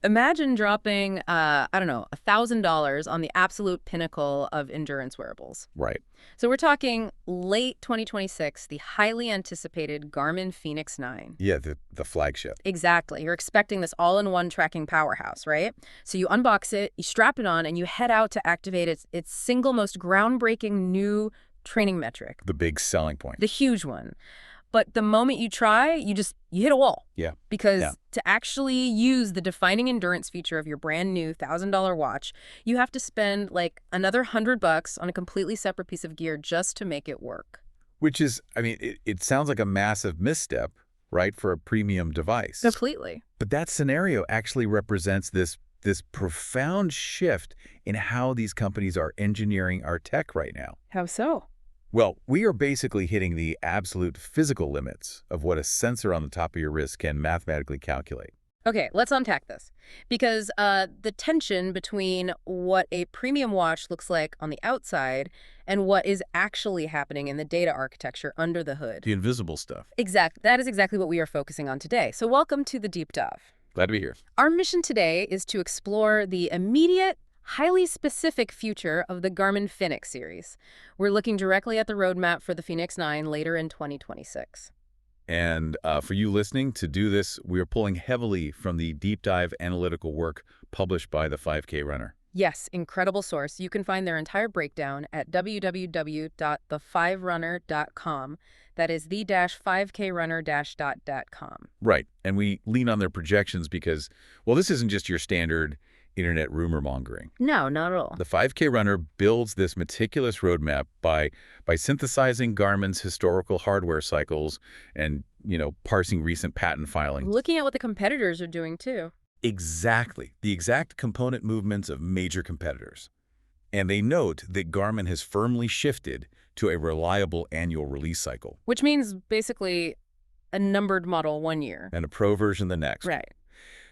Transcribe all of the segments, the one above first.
Imagine dropping, I don't know, $1,000 on the absolute pinnacle of endurance wearables. Right. So we're talking late 2026, the highly anticipated Garmin Fenix 9. Yeah, the flagship. Exactly. You're expecting this all-in-one tracking powerhouse, right? So you unbox it, you strap it on, and you head out to activate its single most groundbreaking new training metric. The big selling point. The huge one. But the moment you try, you hit a wall. Yeah. Because to actually use the defining endurance feature of your brand new $1,000 watch, you have to spend like another $100 on a completely separate piece of gear just to make it work. Which is, I mean, it sounds like a massive misstep, right, for a premium device. Completely. But that scenario actually represents this profound shift in how these companies are engineering our tech right now. How so? Well, we are basically hitting the absolute physical limits of what a sensor on the top of your wrist can mathematically calculate. Okay, let's unpack this. Because the tension between what a premium watch looks like on the outside and what is actually happening in the data architecture under the hood. The invisible stuff. That is exactly what we are focusing on today. So welcome to the Deep Dive. Glad to be here. Our mission today is to explore the immediate, highly specific future of the Garmin Fenix series. We're looking directly at the roadmap for the Fenix 9 later in 2026. And for you listening, to do this, we are pulling heavily from the deep dive analytical work published by the 5K Runner. Yes, incredible source. You can find their entire breakdown at www.the5runner.com. That is the-5krunner-.com. Right. And we lean on their projections because, well, this isn't just your standard internet rumor mongering. No, not at all. The 5K Runner builds this meticulous roadmap by synthesizing Garmin's historical hardware cycles and, parsing recent patent filings. Looking at what the competitors are doing, too. Exactly. The exact component movements of major competitors. And they note that Garmin has firmly shifted to a reliable annual release cycle. Which means basically a numbered model 1 year. And a pro version the next. Right.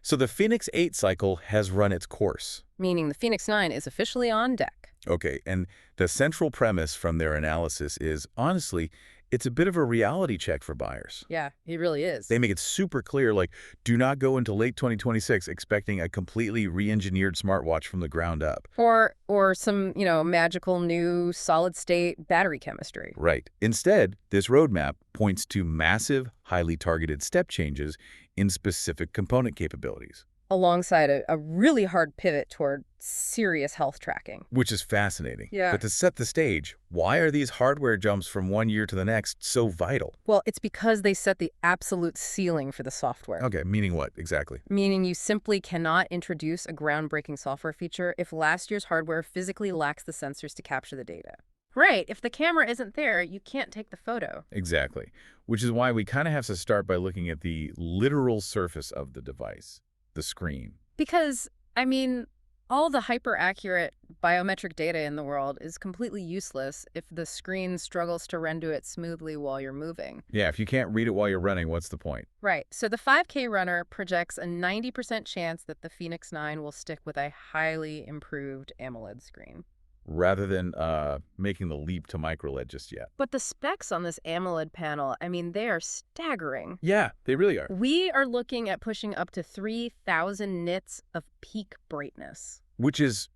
So the Fenix 8 cycle has run its course. Meaning the Fenix 9 is officially on deck. Okay, and the central premise from their analysis is, honestly, it's a bit of a reality check for buyers. Yeah, it really is. They make it super clear, like, do not go into late 2026 expecting a completely re-engineered smartwatch from the ground up. Or some, magical new solid-state battery chemistry. Right. Instead, this roadmap points to massive, highly targeted step changes in specific component capabilities. Alongside a really hard pivot toward serious health tracking. Which is fascinating. Yeah. But to set the stage, why are these hardware jumps from 1 year to the next so vital? Well, it's because they set the absolute ceiling for the software. Okay, meaning what exactly? Meaning you simply cannot introduce a groundbreaking software feature if last year's hardware physically lacks the sensors to capture the data. Right. If the camera isn't there, you can't take the photo. Exactly. Which is why we kind of have to start by looking at the literal surface of the device. The screen. Because, all the hyper-accurate biometric data in the world is completely useless if the screen struggles to render it smoothly while you're moving. Yeah, if you can't read it while you're running, what's the point? Right. So the 5K Runner projects a 90% chance that the Fenix 9 will stick with a highly improved AMOLED screen. Rather than making the leap to microLED just yet. But the specs on this AMOLED panel, they are staggering. Yeah, they really are. We are looking at pushing up to 3,000 nits of peak brightness. Which is,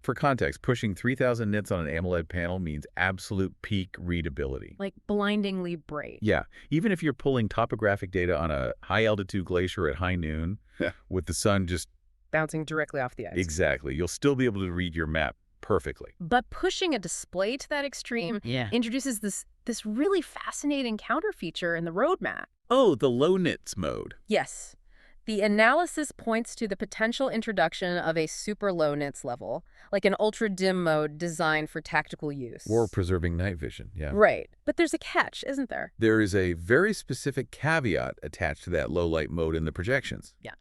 for context, pushing 3,000 nits on an AMOLED panel means absolute peak readability. Like blindingly bright. Yeah, even if you're pulling topographic data on a high-altitude glacier at high noon, with the sun just bouncing directly off the ice. Exactly. You'll still be able to read your map perfectly. But pushing a display to that extreme introduces this really fascinating counter feature in the roadmap. Oh, the low nits mode. Yes. The analysis points to the potential introduction of a super low nits level, like an ultra dim mode designed for tactical use. Or preserving night vision, yeah. Right. But there's a catch, isn't there? There is a very specific caveat attached to that low light mode in the projections. Yeah.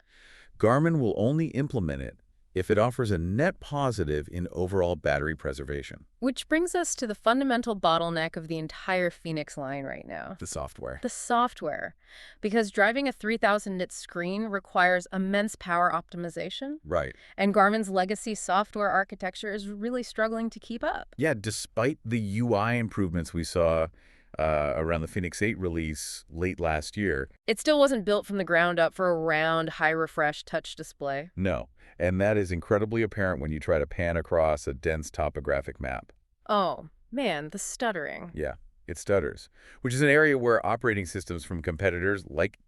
Garmin will only implement it if it offers a net positive in overall battery preservation. Which brings us to the fundamental bottleneck of the entire Fenix line right now. The software. The software. Because driving a 3,000 nit screen requires immense power optimization. Right. And Garmin's legacy software architecture is really struggling to keep up. Yeah, despite the UI improvements we saw around the Fenix 8 release late last year. It still wasn't built from the ground up for a round, high-refresh touch display. No, and that is incredibly apparent when you try to pan across a dense topographic map. Oh, man, the stuttering. Yeah, it stutters, which is an area where operating systems from competitors like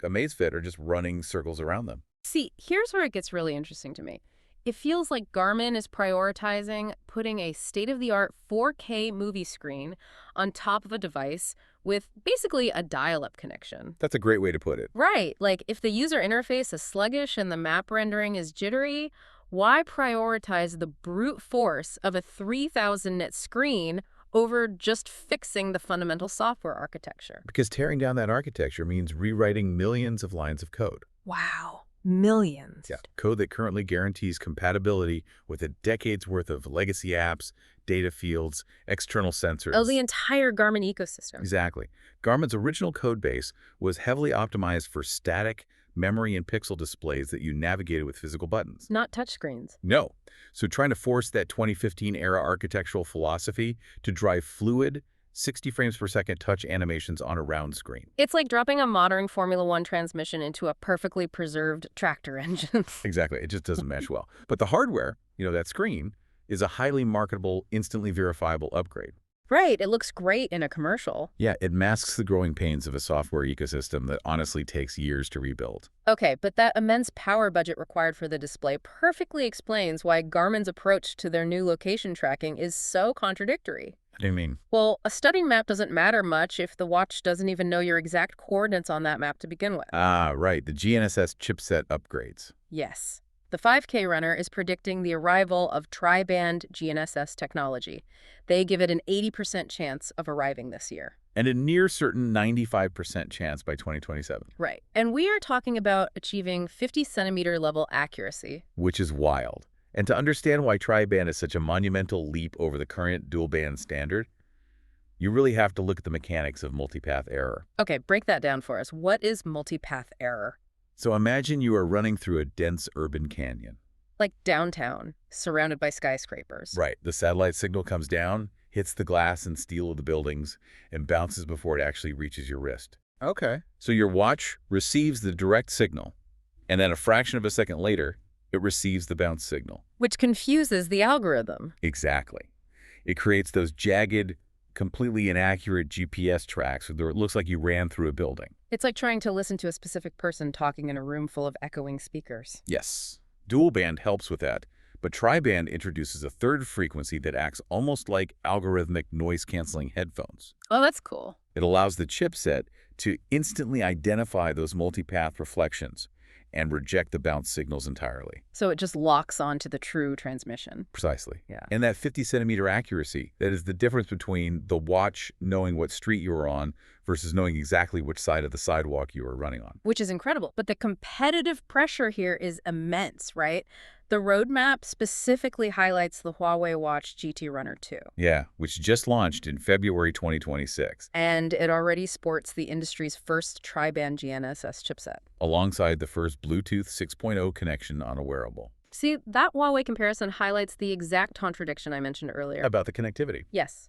Amazfit are just running circles around them. See, here's where it gets really interesting to me. It feels like Garmin is prioritizing putting a state-of-the-art 4K movie screen on top of a device with basically a dial-up connection. That's a great way to put it. Right, like if the user interface is sluggish and the map rendering is jittery, why prioritize the brute force of a 3,000 nit screen over just fixing the fundamental software architecture? Because tearing down that architecture means rewriting millions of lines of code. Wow, millions. Yeah, code that currently guarantees compatibility with a decade's worth of legacy apps, data fields, external sensors. Oh, the entire Garmin ecosystem. Exactly. Garmin's original code base was heavily optimized for static, memory, and pixel displays that you navigated with physical buttons. Not touchscreens. No. So trying to force that 2015-era architectural philosophy to drive fluid, 60 frames per second touch animations on a round screen. It's like dropping a modern Formula One transmission into a perfectly preserved tractor engine. Exactly. It just doesn't mesh well. But the hardware, that screen, is a highly marketable, instantly verifiable upgrade. Right, it looks great in a commercial. Yeah, it masks the growing pains of a software ecosystem that honestly takes years to rebuild. Okay, but that immense power budget required for the display perfectly explains why Garmin's approach to their new location tracking is so contradictory. What do you mean? Well, a study map doesn't matter much if the watch doesn't even know your exact coordinates on that map to begin with. Ah, right, the GNSS chipset upgrades. Yes. The 5K runner is predicting the arrival of tri-band GNSS technology. They give it an 80% chance of arriving this year. And a near certain 95% chance by 2027. Right. And we are talking about achieving 50-centimeter level accuracy. Which is wild. And to understand why tri-band is such a monumental leap over the current dual-band standard, you really have to look at the mechanics of multipath error. Okay, break that down for us. What is multipath error? So imagine you are running through a dense urban canyon. Like downtown, surrounded by skyscrapers. Right. The satellite signal comes down, hits the glass and steel of the buildings, and bounces before it actually reaches your wrist. Okay. So your watch receives the direct signal, and then a fraction of a second later, it receives the bounce signal. Which confuses the algorithm. Exactly. It creates those jagged, completely inaccurate GPS tracks where it looks like you ran through a building. It's like trying to listen to a specific person talking in a room full of echoing speakers. Yes. Dual band helps with that, but tri-band introduces a third frequency that acts almost like algorithmic noise-canceling headphones. Oh, that's cool. It allows the chipset to instantly identify those multipath reflections and reject the bounce signals entirely. So it just locks onto the true transmission. Precisely. Yeah. And that 50-centimeter accuracy, that is the difference between the watch knowing what street you were on versus knowing exactly which side of the sidewalk you were running on. Which is incredible. But the competitive pressure here is immense, right? The roadmap specifically highlights the Huawei Watch GT Runner 2. Yeah, which just launched in February 2026. And it already sports the industry's first tri-band GNSS chipset. Alongside the first Bluetooth 6.0 connection on a wearable. See, that Huawei comparison highlights the exact contradiction I mentioned earlier. About the connectivity. Yes.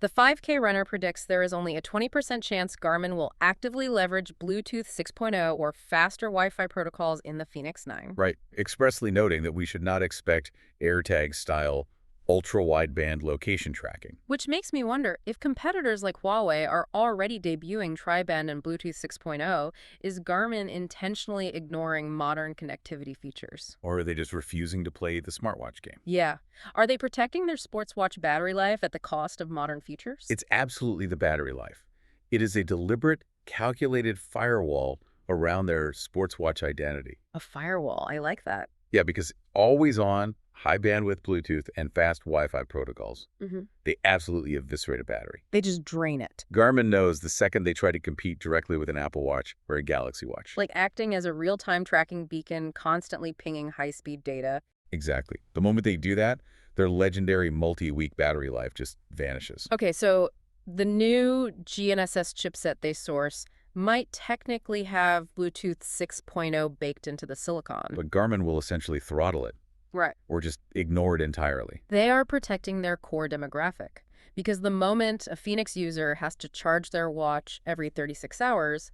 The 5K runner predicts there is only a 20% chance Garmin will actively leverage Bluetooth 6.0 or faster Wi-Fi protocols in the Fenix 9. Right, expressly noting that we should not expect AirTag-style ultra-wideband location tracking. Which makes me wonder, if competitors like Huawei are already debuting tri-band and Bluetooth 6.0, is Garmin intentionally ignoring modern connectivity features? Or are they just refusing to play the smartwatch game? Yeah. Are they protecting their sports watch battery life at the cost of modern features? It's absolutely the battery life. It is a deliberate, calculated firewall around their sports watch identity. A firewall. I like that. Yeah, because always on, high bandwidth Bluetooth, and fast Wi-Fi protocols, they absolutely eviscerate a battery. They just drain it. Garmin knows the second they try to compete directly with an Apple Watch or a Galaxy Watch. Like acting as a real-time tracking beacon, constantly pinging high-speed data. Exactly. The moment they do that, their legendary multi-week battery life just vanishes. Okay, so the new GNSS chipset they source might technically have Bluetooth 6.0 baked into the silicon. But Garmin will essentially throttle it. Right. Or just ignore it entirely. They are protecting their core demographic. Because the moment a Fenix user has to charge their watch every 36 hours,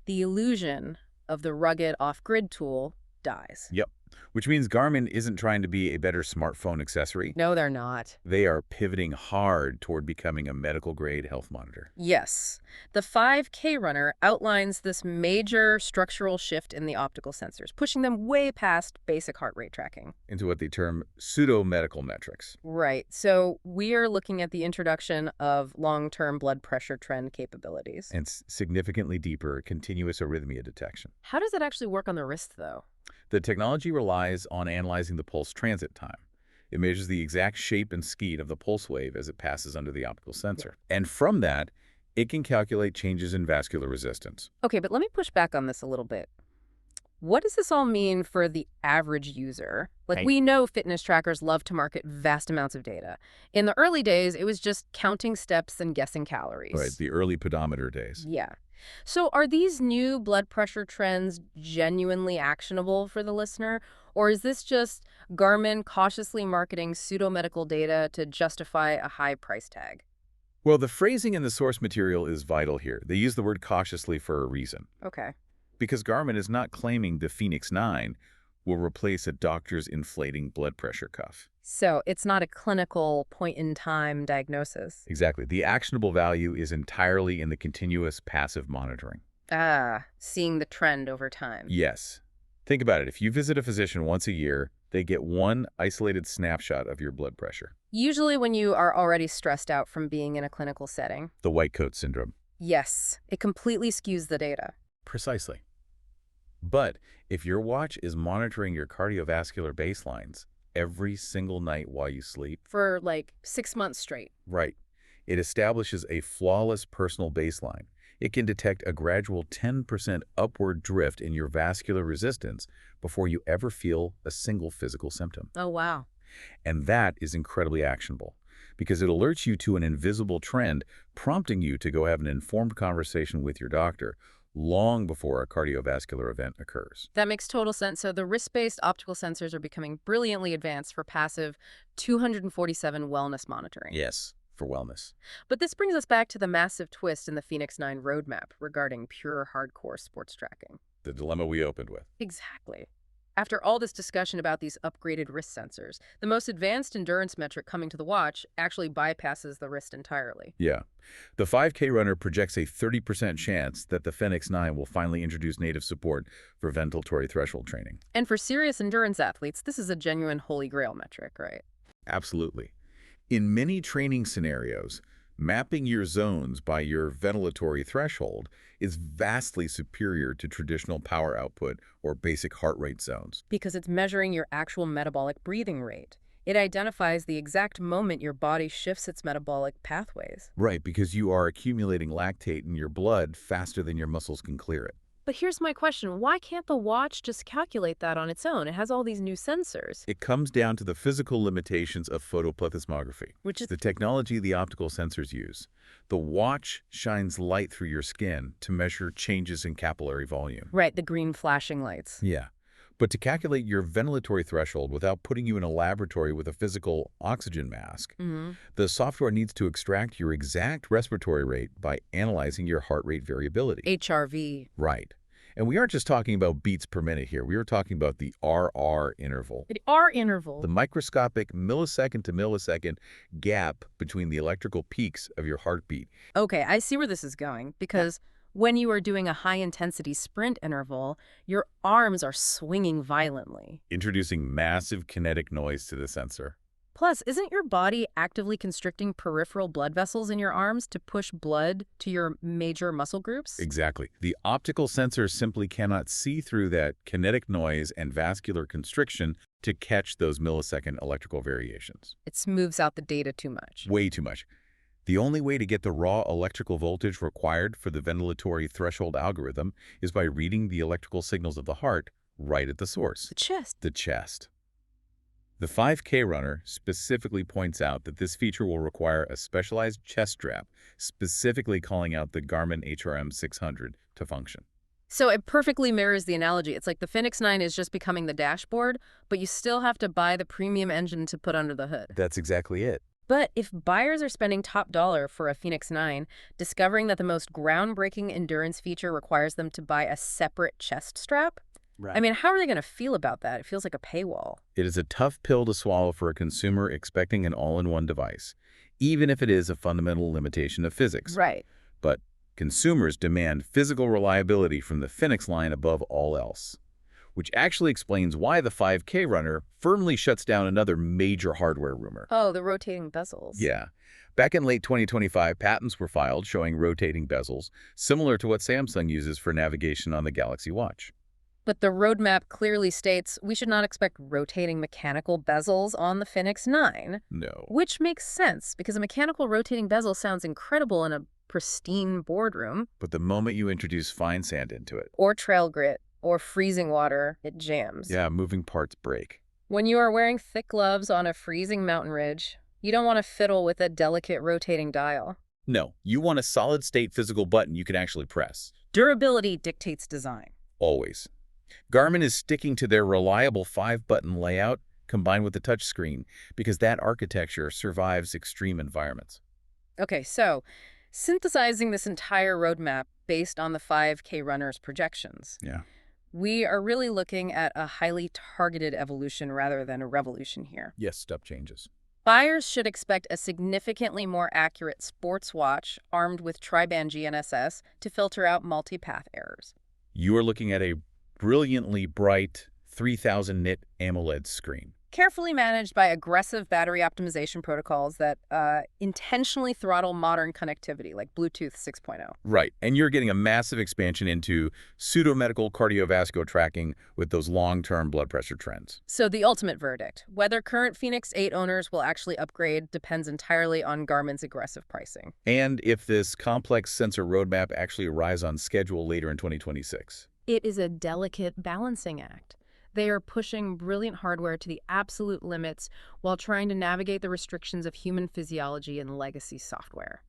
the illusion of the rugged off-grid tool dies. Yep. Which means Garmin isn't trying to be a better smartphone accessory. No, they're not. They are pivoting hard toward becoming a medical-grade health monitor. Yes. The 5K runner outlines this major structural shift in the optical sensors, pushing them way past basic heart rate tracking. Into what they term pseudo-medical metrics. Right. So we are looking at the introduction of long-term blood pressure trend capabilities. And significantly deeper continuous arrhythmia detection. How does that actually work on the wrist, though? The technology relies on analyzing the pulse transit time. It measures the exact shape and speed of the pulse wave as it passes under the optical sensor. And from that, it can calculate changes in vascular resistance. Okay, but let me push back on this a little bit. What does this all mean for the average user? Like, we know fitness trackers love to market vast amounts of data. In the early days, it was just counting steps and guessing calories. Right, the early pedometer days. Yeah. So are these new blood pressure trends genuinely actionable for the listener? Or is this just Garmin cautiously marketing pseudo-medical data to justify a high price tag? Well, the phrasing in the source material is vital here. They use the word cautiously for a reason. Okay. Because Garmin is not claiming the Fenix 9 will replace a doctor's inflating blood pressure cuff. So it's not a clinical point-in-time diagnosis. Exactly. The actionable value is entirely in the continuous passive monitoring. Ah, seeing the trend over time. Yes. Think about it. If you visit a physician once a year, they get one isolated snapshot of your blood pressure. Usually when you are already stressed out from being in a clinical setting. The white coat syndrome. Yes, it completely skews the data. Precisely. But if your watch is monitoring your cardiovascular baselines every single night while you sleep, For like 6 months straight. right, it establishes a flawless personal baseline. It can detect a gradual 10% upward drift in your vascular resistance before you ever feel a single physical symptom. Oh, wow. And that is incredibly actionable because it alerts you to an invisible trend, prompting you to go have an informed conversation with your doctor long before a cardiovascular event occurs. That makes total sense. So the wrist-based optical sensors are becoming brilliantly advanced for passive 247 wellness monitoring. Yes, for wellness. But this brings us back to the massive twist in the Fenix 9 roadmap regarding pure hardcore sports tracking. The dilemma we opened with. Exactly. After all this discussion about these upgraded wrist sensors, the most advanced endurance metric coming to the watch actually bypasses the wrist entirely. Yeah. The 5K runner projects a 30% chance that the Fenix 9 will finally introduce native support for ventilatory threshold training. And for serious endurance athletes, this is a genuine Holy Grail metric, right? Absolutely. In many training scenarios, mapping your zones by your ventilatory threshold is vastly superior to traditional power output or basic heart rate zones. Because it's measuring your actual metabolic breathing rate. It identifies the exact moment your body shifts its metabolic pathways. Right, because you are accumulating lactate in your blood faster than your muscles can clear it. But here's my question. Why can't the watch just calculate that on its own? It has all these new sensors. It comes down to the physical limitations of photoplethysmography, Which is the technology the optical sensors use. The watch shines light through your skin to measure changes in capillary volume. right, the green flashing lights. Yeah. But to calculate your ventilatory threshold without putting you in a laboratory with a physical oxygen mask, the software needs to extract your exact respiratory rate by analyzing your heart rate variability. HRV. Right. And we aren't just talking about beats per minute here. We are talking about the RR interval, The R interval. the microscopic millisecond to millisecond gap between the electrical peaks of your heartbeat. Okay, I see where this is going. Because when you are doing a high-intensity sprint interval, your arms are swinging violently. Introducing massive kinetic noise to the sensor. Plus, isn't your body actively constricting peripheral blood vessels in your arms to push blood to your major muscle groups? Exactly. The optical sensor simply cannot see through that kinetic noise and vascular constriction to catch those millisecond electrical variations. It smooths out the data too much. Way too much. The only way to get the raw electrical voltage required for the ventilatory threshold algorithm is by reading the electrical signals of the heart right at the source, The chest. the chest. The 5K runner specifically points out that this feature will require a specialized chest strap, specifically calling out the Garmin HRM 600 to function. So it perfectly mirrors the analogy. It's like the Fenix 9 is just becoming the dashboard, but you still have to buy the premium engine to put under the hood. That's exactly it. But if buyers are spending top dollar for a Fenix 9, discovering that the most groundbreaking endurance feature requires them to buy a separate chest strap, I Right. mean, how are they going to feel about that? It feels like a paywall. It is a tough pill to swallow for a consumer expecting an all-in-one device, even if it is a fundamental limitation of physics. Right. But consumers demand physical reliability from the Fenix line above all else, which actually explains why the 5K runner firmly shuts down another major hardware rumor. Oh, the rotating bezels. Yeah. Back in late 2025, patents were filed showing rotating bezels, similar to what Samsung uses for navigation on the Galaxy Watch. But the roadmap clearly states we should not expect rotating mechanical bezels on the Fenix 9, No. which makes sense because a mechanical rotating bezel sounds incredible in a pristine boardroom, But the moment you introduce fine sand into it, or trail grit, or freezing water, it jams. yeah, moving parts break. When you are wearing thick gloves on a freezing mountain ridge, you don't want to fiddle with a delicate rotating dial. No, you want a solid-state physical button you can actually press. Durability dictates design. Always. Garmin is sticking to their reliable 5-button layout combined with the touchscreen because that architecture survives extreme environments. Okay, so synthesizing this entire roadmap based on the 5K runner's projections, Yeah. we are really looking at a highly targeted evolution rather than a revolution here. Yes, step changes. Buyers should expect a significantly more accurate sports watch armed with tri-band GNSS to filter out multipath errors. You are looking at a brilliantly bright 3000 nit AMOLED screen. Carefully managed by aggressive battery optimization protocols that intentionally throttle modern connectivity, like Bluetooth 6.0. Right, and you're getting a massive expansion into pseudo-medical cardiovascular tracking with those long-term blood pressure trends. So the ultimate verdict, whether current Fenix 8 owners will actually upgrade depends entirely on Garmin's aggressive pricing. And if this complex sensor roadmap actually arrives on schedule later in 2026. It is a delicate balancing act. They are pushing brilliant hardware to the absolute limits while trying to navigate the restrictions of human physiology and legacy software.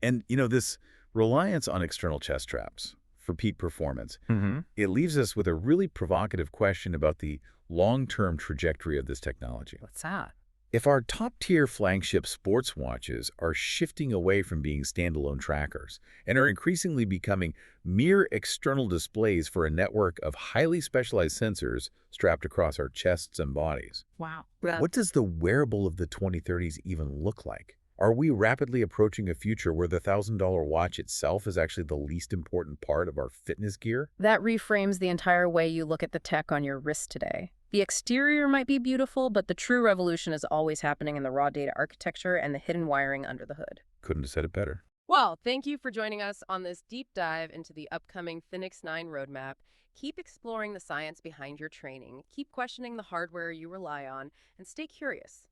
And, this reliance on external chest straps for peak performance, Mm-hmm. it leaves us with a really provocative question about the long-term trajectory of this technology. What's that? If our top-tier flagship sports watches are shifting away from being standalone trackers and are increasingly becoming mere external displays for a network of highly specialized sensors strapped across our chests and bodies, Wow. what does the wearable of the 2030s even look like? Are we rapidly approaching a future where the $1,000 watch itself is actually the least important part of our fitness gear? That reframes the entire way you look at the tech on your wrist today. The exterior might be beautiful, but the true revolution is always happening in the raw data architecture and the hidden wiring under the hood. Couldn't have said it better. Well, thank you for joining us on this deep dive into the upcoming Fenix 9 roadmap. Keep exploring the science behind your training, keep questioning the hardware you rely on, and stay curious.